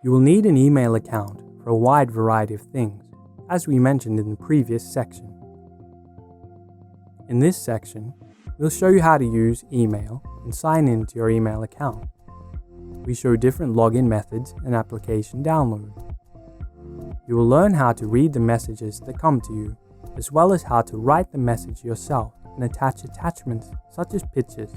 You will need an email account for a wide variety of things, as we mentioned in the previous section. In this section, we'll show you how to use email and sign in to your email account. We show different login methods and application download. You will learn how to read the messages that come to you, as well as how to write the message yourself and attach attachments such as pictures.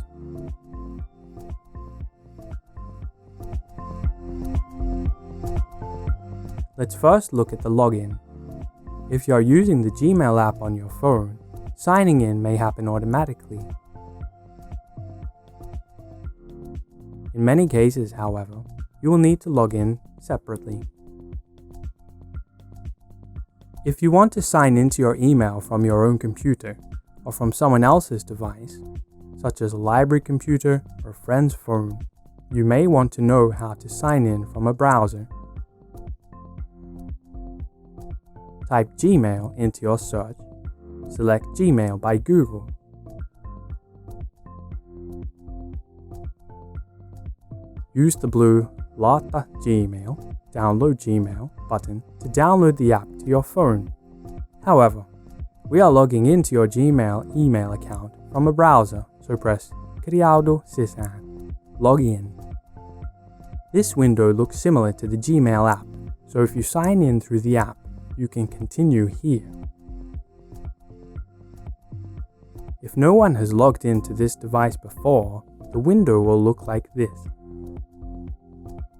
Let's first look at the login. If you are using the Gmail app on your phone, signing in may happen automatically. In many cases, however, you will need to log in separately. If you want to sign into your email from your own computer or from someone else's device, such as a library computer or a friend's phone, you may want to know how to sign in from a browser. Type Gmail into your search. Select Gmail by Google. Use the blue Lata Gmail, Download Gmail button to download the app to your phone. However, we are logging into your Gmail email account from a browser, so press Criado Sisan, log in. This window looks similar to the Gmail app, so if you sign in through the app, you can continue here. If no one has logged into this device before, the window will look like this.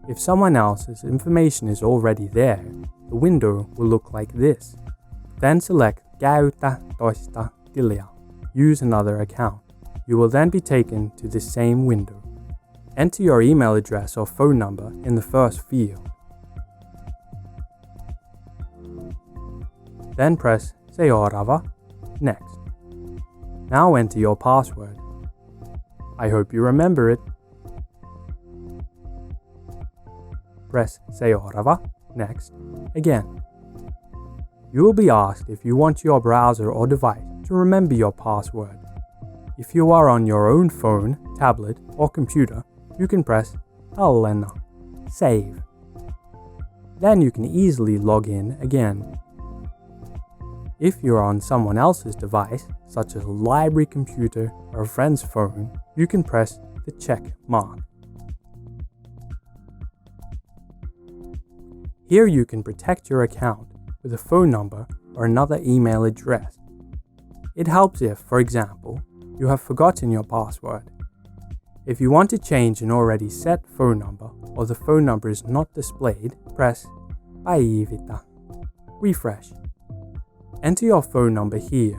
If someone else's information is already there, the window will look like this. Then select Käytä toista tiliä, use another account. You will then be taken to the same window. Enter your email address or phone number in the first field. Then press Seuraava, next. Now enter your password. I hope you remember it. Press Seuraava, next, again. You will be asked if you want your browser or device to remember your password. If you are on your own phone, tablet, or computer, you can press Tallenna, save. Then you can easily log in again. If you are on someone else's device, such as a library computer or a friend's phone, you can press the check mark. Here you can protect your account with a phone number or another email address. It helps if, for example, you have forgotten your password. If you want to change an already set phone number or the phone number is not displayed, press Päivitä, refresh. Enter your phone number here.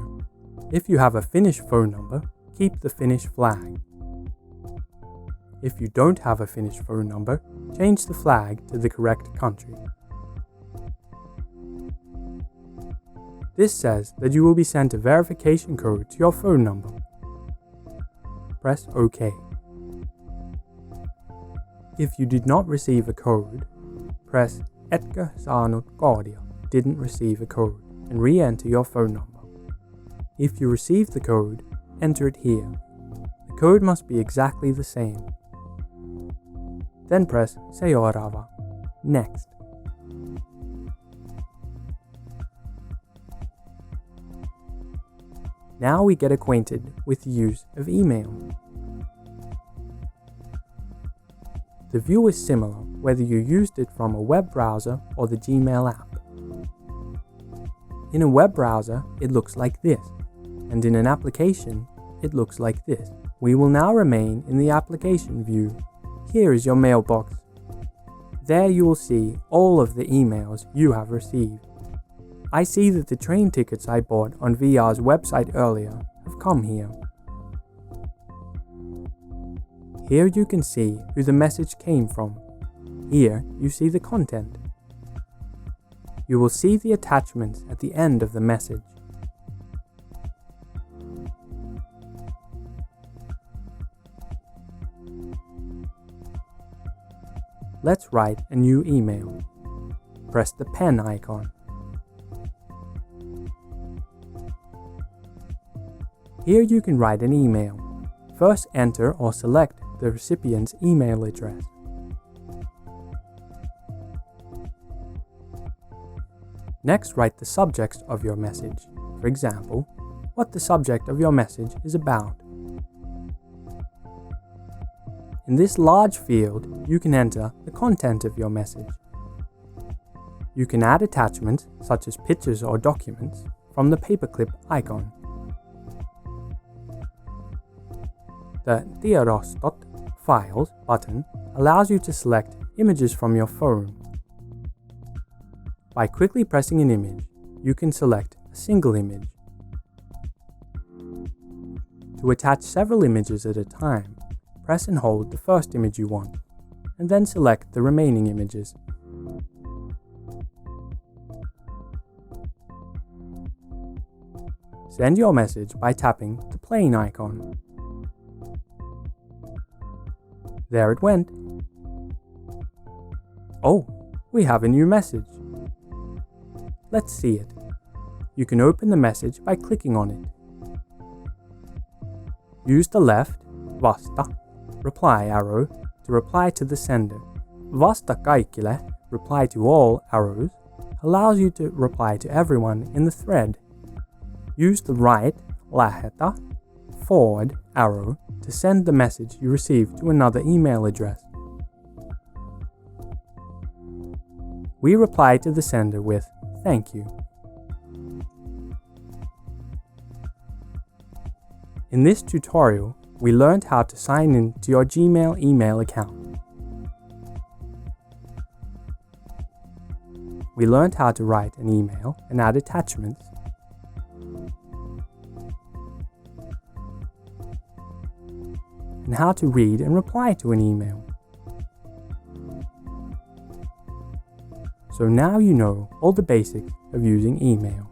If you have a Finnish phone number, keep the Finnish flag. If you don't have a Finnish phone number, change the flag to the correct country. This says that you will be sent a verification code to your phone number. Press OK. If you did not receive a code, press Etkö saanut koodia, didn't receive a code, and re-enter your phone number. If you receive the code, enter it here. The code must be exactly the same. Then press Seuraava, next. Now we get acquainted with the use of email. The view is similar whether you used it from a web browser or the Gmail app. In a web browser, it looks like this, and in an application, it looks like this. We will now remain in the application view. Here is your mailbox. There you will see all of the emails you have received. I see that the train tickets I bought on VR's website earlier have come here. Here you can see who the message came from. Here you see the content. You will see the attachments at the end of the message. Let's write a new email. Press the pen icon. Here you can write an email. First enter or select the recipient's email address. Next, write the subject of your message. For example, what the subject of your message is about. In this large field, you can enter the content of your message. You can add attachments, such as pictures or documents, from the paperclip icon. The Theodos.Files button allows you to select images from your phone. By quickly pressing an image, you can select a single image. To attach several images at a time, press and hold the first image you want, and then select the remaining images. Send your message by tapping the plane icon. There it went. Oh, we have a new message. Let's see it. You can open the message by clicking on it. Use the left Vasta reply arrow to reply to the sender. Vasta kaikille, reply to all arrows, allows you to reply to everyone in the thread. Use the right lähetä forward arrow to send the message you received to another email address. We reply to the sender with "Thank you." In this tutorial, we learned how to sign in to your Gmail email account. We learned how to write an email and add attachments. And how to read and reply to an email. So now you know all the basics of using email.